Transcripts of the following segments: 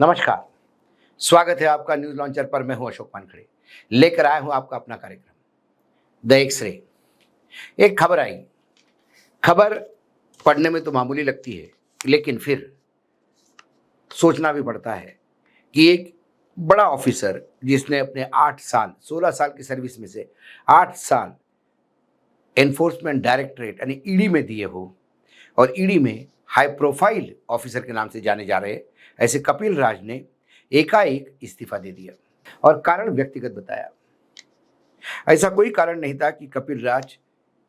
नमस्कार। स्वागत है आपका न्यूज लॉन्चर पर। मैं हूं अशोक वानखेड़े, लेकर आया हूं आपका अपना कार्यक्रम द एक्सरे। एक खबर आई। खबर पढ़ने में तो मामूली लगती है, लेकिन फिर सोचना भी पड़ता है कि एक बड़ा ऑफिसर जिसने अपने 8 साल 16 साल की सर्विस में से 8 साल एनफोर्समेंट डायरेक्टरेट यानी ईडी में दिए हो, और ईडी में हाई प्रोफाइल ऑफिसर के नाम से जाने जा रहे ऐसे कपिल राज ने एकाएक इस्तीफा दे दिया और कारण व्यक्तिगत बताया। ऐसा कोई कारण नहीं था कि कपिल राज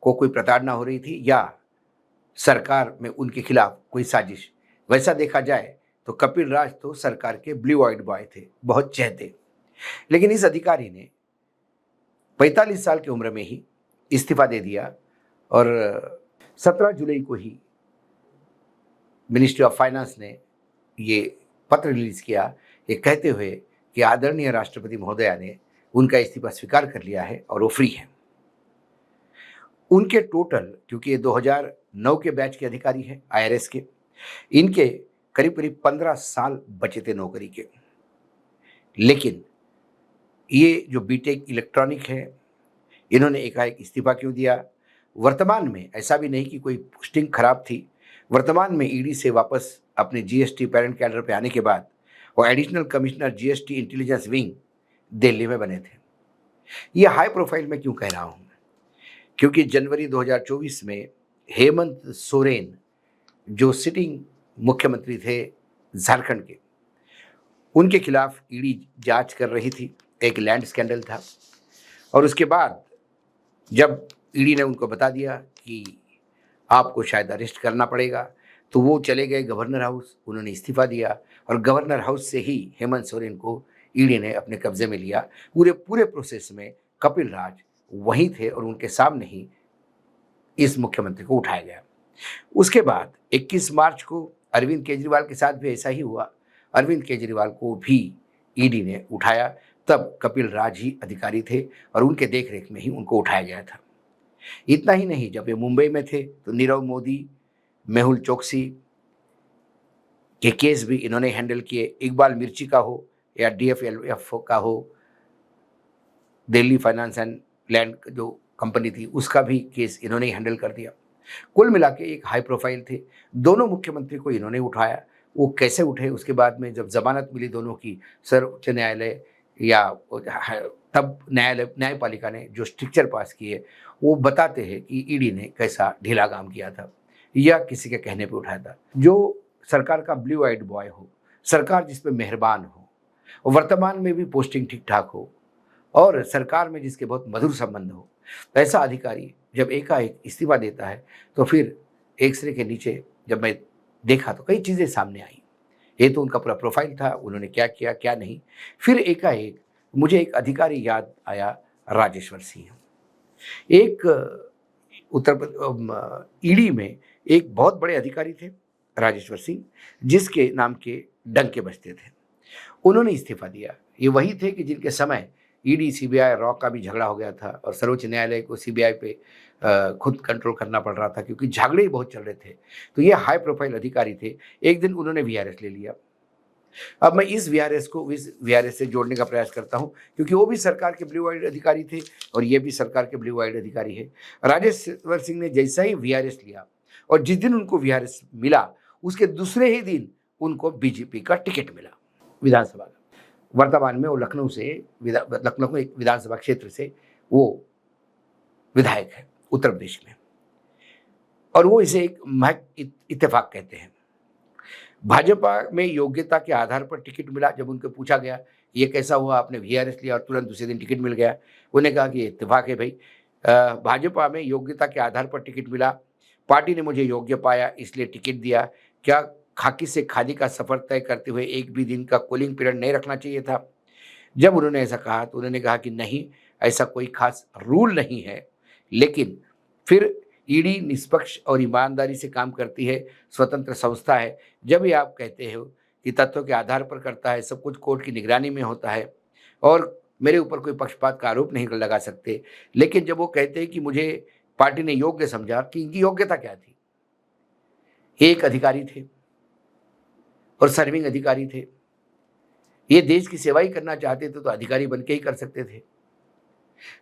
को कोई प्रताड़ना हो रही थी या सरकार में उनके खिलाफ कोई साजिश। वैसा देखा जाए तो कपिल राज तो सरकार के ब्लू आइड बॉय थे, बहुत चहेते। लेकिन इस अधिकारी ने 45 साल की उम्र में ही इस्तीफा दे दिया और 17 जुलाई को ही मिनिस्ट्री ऑफ फाइनेंस ने ये पत्र रिलीज किया, ये कहते हुए कि आदरणीय राष्ट्रपति महोदया ने उनका इस्तीफा स्वीकार कर लिया है और वो फ्री हैं। उनके टोटल, क्योंकि ये 2009 के बैच के अधिकारी हैं आईआरएस के, इनके करीब करीब 15 साल बचे थे नौकरी के। लेकिन ये जो बीटेक इलेक्ट्रॉनिक है, इन्होंने एकाएक इस्तीफा क्यों दिया? वर्तमान में ऐसा भी नहीं कि कोई पोस्टिंग खराब थी। वर्तमान में ईडी से वापस अपने जीएसटी पेरेंट कैडर पे आने के बाद वो additional commissioner GST intelligence wing Delhi में बने थे। ये हाई प्रोफाइल में क्यों कह रहा हूँ? क्योंकि जनवरी 2024 में हेमंत सोरेन, जो सिटिंग मुख्यमंत्री थे झारखंड के, उनके खिलाफ ईडी जांच कर रही थी। एक लैंड स्कैंडल था और उसके बाद जब ईडी ने उनको बता दिया कि आपको शायद अरेस्ट करना पड़ेगा, तो वो चले गए गवर्नर हाउस, उन्होंने इस्तीफा दिया और गवर्नर हाउस से ही हेमंत सोरेन को ईडी ने अपने कब्जे में लिया। पूरे पूरे प्रोसेस में कपिल राज वहीं थे और उनके सामने ही इस मुख्यमंत्री को उठाया गया। उसके बाद 21 मार्च को अरविंद केजरीवाल के साथ भी ऐसा ही हुआ। अरविंद केजरीवाल को भी ईडी ने उठाया, तब कपिल राज ही अधिकारी थे और उनके देखरेख में ही उनको उठाया गया था। इतना ही नहीं, जब ये मुंबई में थे तो नीरव मोदी, मेहुल चोकसी के केस भी इन्होंने हैंडल किए। इकबाल मिर्ची का हो या डीएफएलएफ का हो, दिल्ली फाइनेंस एंड लैंड जो कंपनी थी, उसका भी केस इन्होंने ही हैंडल कर दिया। कुल मिला के एक हाई प्रोफाइल थे। दोनों मुख्यमंत्री को इन्होंने उठाया। वो कैसे उठे, उसके बाद में जब जमानत मिली दोनों की, सर्वोच्च न्यायालय या तब न्यायपालिका ने जो स्ट्रिक्चर पास किए, वो बताते हैं कि ईडी ने कैसा ढीला काम किया था या किसी के कहने पे उठाया था। जो सरकार का ब्लू आइड बॉय हो, सरकार जिस पे मेहरबान हो, वर्तमान में भी पोस्टिंग ठीक ठाक हो और सरकार में जिसके बहुत मधुर संबंध हो, ऐसा अधिकारी जब एकाएक इस्तीफा देता है तो फिर एक्सरे के नीचे जब मैं देखा तो कई चीज़ें सामने आई। ये तो उनका पूरा प्रोफाइल था, उन्होंने क्या किया क्या नहीं। फिर एकाएक मुझे एक अधिकारी याद आया, राजेश्वर सिंह। एक ईडी में एक बहुत बड़े अधिकारी थे राजेश्वर सिंह, जिसके नाम के डंके बजते थे। उन्होंने इस्तीफा दिया। ये वही थे कि जिनके समय ईडी सीबीआई रॉ का भी झगड़ा हो गया था और सर्वोच्च न्यायालय को सीबीआई पे खुद कंट्रोल करना पड़ रहा था क्योंकि झगड़े ही बहुत चल रहे थे। तो ये हाई प्रोफाइल अधिकारी थे। एक दिन उन्होंने वीआरएस ले लिया। अब मैं इस वीआरएस को इस वीआरएस से जोड़ने का प्रयास करता हूं, क्योंकि वो भी सरकार के ब्लू आइड अधिकारी थे और ये भी सरकार के ब्लू आइड अधिकारी है। राजेश्वर सिंह ने जैसा ही वीआरएस लिया और जिस दिन उनको वीआरएस मिला, उसके दूसरे ही दिन उनको बीजेपी का टिकट मिला विधानसभा का। वर्तमान में वो लखनऊ एक विधानसभा क्षेत्र से वो विधायक है उत्तर प्रदेश में, और वो इसे एक महज इत्तेफाक कहते हैं। भाजपा में योग्यता के आधार पर टिकट मिला। जब उनको पूछा गया ये कैसा हुआ, आपने वीआरएस लिया और तुरंत दूसरे दिन टिकट मिल गया, उन्होंने कहा कि इत्तेफाक है भाई। भाजपा में योग्यता के आधार पर टिकट मिला, पार्टी ने मुझे योग्य पाया इसलिए टिकट दिया। क्या खाकी से खादी का सफर तय करते हुए एक भी दिन का कूलिंग पीरियड नहीं रखना चाहिए था? जब उन्होंने ऐसा कहा तो उन्होंने कहा कि नहीं, ऐसा कोई खास रूल नहीं है, लेकिन फिर ईडी निष्पक्ष और ईमानदारी से काम करती है, स्वतंत्र संस्था है। जब भी आप कहते हो कि तथ्यों के आधार पर करता है, सब कुछ कोर्ट की निगरानी में होता है और मेरे ऊपर कोई पक्षपात का आरोप नहीं लगा सकते। लेकिन जब वो कहते हैं कि मुझे पार्टी ने योग्य समझा, कि इनकी योग्यता क्या थी? एक अधिकारी थे और सर्विंग अधिकारी थे। ये देश की सेवा ही करना चाहते थे तो अधिकारी बन के ही कर सकते थे।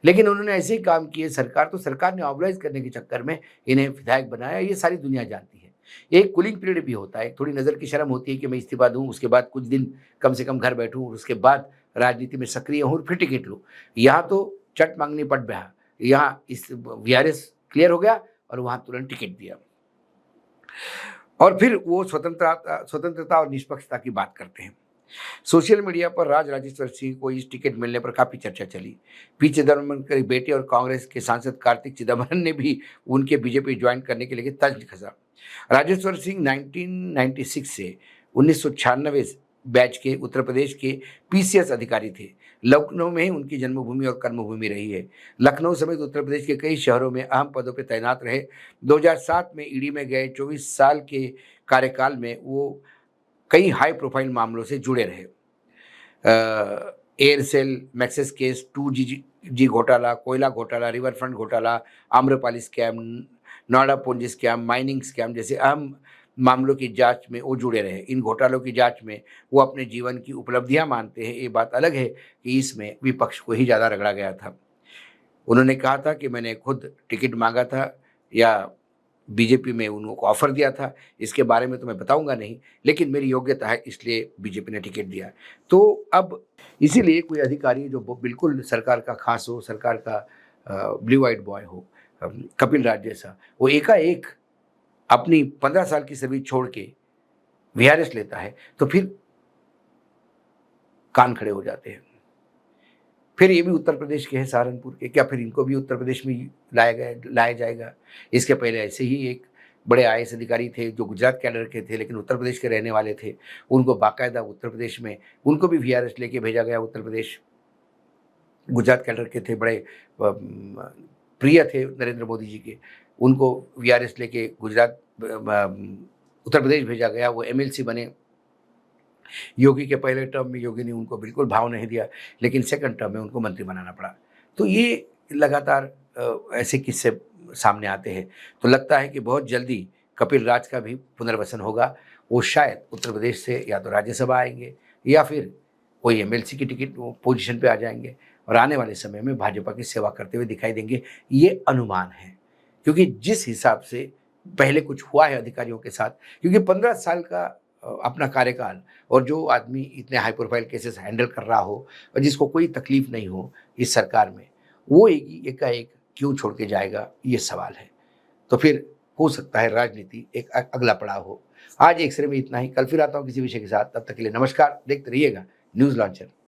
लेकिन उन्होंने ऐसे ही काम किए, सरकार ने ऑर्गेनाइज़ करने के चक्कर में इन्हें विधायक बनाया, ये सारी दुनिया जानती है। एक कूलिंग पीरियड भी होता है, थोड़ी नज़र की शर्म होती है कि मैं इस्तीफ़ा दूँ, उसके बाद कुछ दिन कम से कम घर बैठूँ और उसके बाद राजनीति में सक्रिय हूँ और फिर टिकट लूँ। यहाँ तो चट माँगनी पट ब्याह, यहाँ इस वीआरएस क्लियर हो गया और वहाँ तुरंत टिकट दिया। और फिर वो स्वतंत्रता और निष्पक्षता की बात करते हैं। सोशल मीडिया पर राजेश्वर सिंह को इस टिकट मिलने पर काफ़ी चर्चा चली। पी चिदम्बरम के बेटे और कांग्रेस के सांसद कार्तिक चिदम्बरम ने भी उनके बीजेपी ज्वाइन करने के लिए तंज कसा। राजेश्वर सिंह 1996 से 1996 बैच के उत्तर प्रदेश के पीसीएस अधिकारी थे। लखनऊ में ही उनकी जन्मभूमि और कर्मभूमि रही है। लखनऊ समेत उत्तर प्रदेश के कई शहरों में अहम पदों पर तैनात रहे। 2007 में ईडी में गए 24 साल के कार्यकाल में वो कई हाई प्रोफाइल मामलों से जुड़े रहे। एयरसेल मैक्सिस केस, 2G घोटाला, कोयला घोटाला, रिवर फ्रंट घोटाला, आम्रपाली स्कैम, नोएडा पूंजी स्कैम, माइनिंग स्कैम जैसे अहम मामलों की जांच में वो जुड़े रहे। इन घोटालों की जांच में वो अपने जीवन की उपलब्धियां मानते हैं। ये बात अलग है कि इसमें विपक्ष को ही ज़्यादा रगड़ा गया था। उन्होंने कहा था कि मैंने खुद टिकट मांगा था या बीजेपी में उनको ऑफ़र दिया था, इसके बारे में तो मैं बताऊँगा नहीं, लेकिन मेरी योग्यता है इसलिए बीजेपी ने टिकट दिया। तो अब इसीलिए कोई अधिकारी जो बिल्कुल सरकार का ख़ास हो, सरकार का ब्लू आइड बॉय हो, कपिल राज जैसा, वो एकाएक अपनी 15 साल की सर्विस छोड़ के वीआरएस लेता है, तो फिर कान खड़े हो जाते हैं। फिर ये भी उत्तर प्रदेश के हैं, सहारनपुर के, क्या फिर इनको भी उत्तर प्रदेश में लाया जाएगा? इसके पहले ऐसे ही एक बड़े आईएएस अधिकारी थे जो गुजरात कैडर के थे लेकिन उत्तर प्रदेश के रहने वाले थे। उनको बाकायदा उत्तर प्रदेश में उनको भी वीआरएस लेके भेजा गया उत्तर प्रदेश। गुजरात कैडर के थे, बड़े प्रिय थे नरेंद्र मोदी जी के। उनको वीआरएस लेके गुजरात उत्तर प्रदेश भेजा गया, वो एमएलसी बने। योगी के पहले टर्म में योगी ने उनको बिल्कुल भाव नहीं दिया, लेकिन सेकंड टर्म में उनको मंत्री बनाना पड़ा। तो ये लगातार ऐसे किस्से सामने आते हैं। तो लगता है कि बहुत जल्दी कपिल राज का भी पुनर्वसन होगा। वो शायद उत्तर प्रदेश से या तो राज्यसभा आएंगे या फिर कोई एमएलसी की टिकट पोजीशन पे आ जाएंगे और आने वाले समय में भाजपा की सेवा करते हुए दिखाई देंगे। ये अनुमान है, क्योंकि जिस हिसाब से पहले कुछ हुआ है अधिकारियों के साथ, क्योंकि 15 साल का अपना कार्यकाल और जो आदमी इतने हाई प्रोफाइल केसेस हैंडल कर रहा हो और जिसको कोई तकलीफ नहीं हो इस सरकार में, वो एकाएक क्यों छोड़ के जाएगा, ये सवाल है। तो फिर हो सकता है राजनीति एक अगला पड़ाव हो। आज एक्सरे में इतना ही, कल फिर आता हूँ किसी विषय के साथ। तब तक के लिए नमस्कार। देखते रहिएगा न्यूज़ लॉन्चर।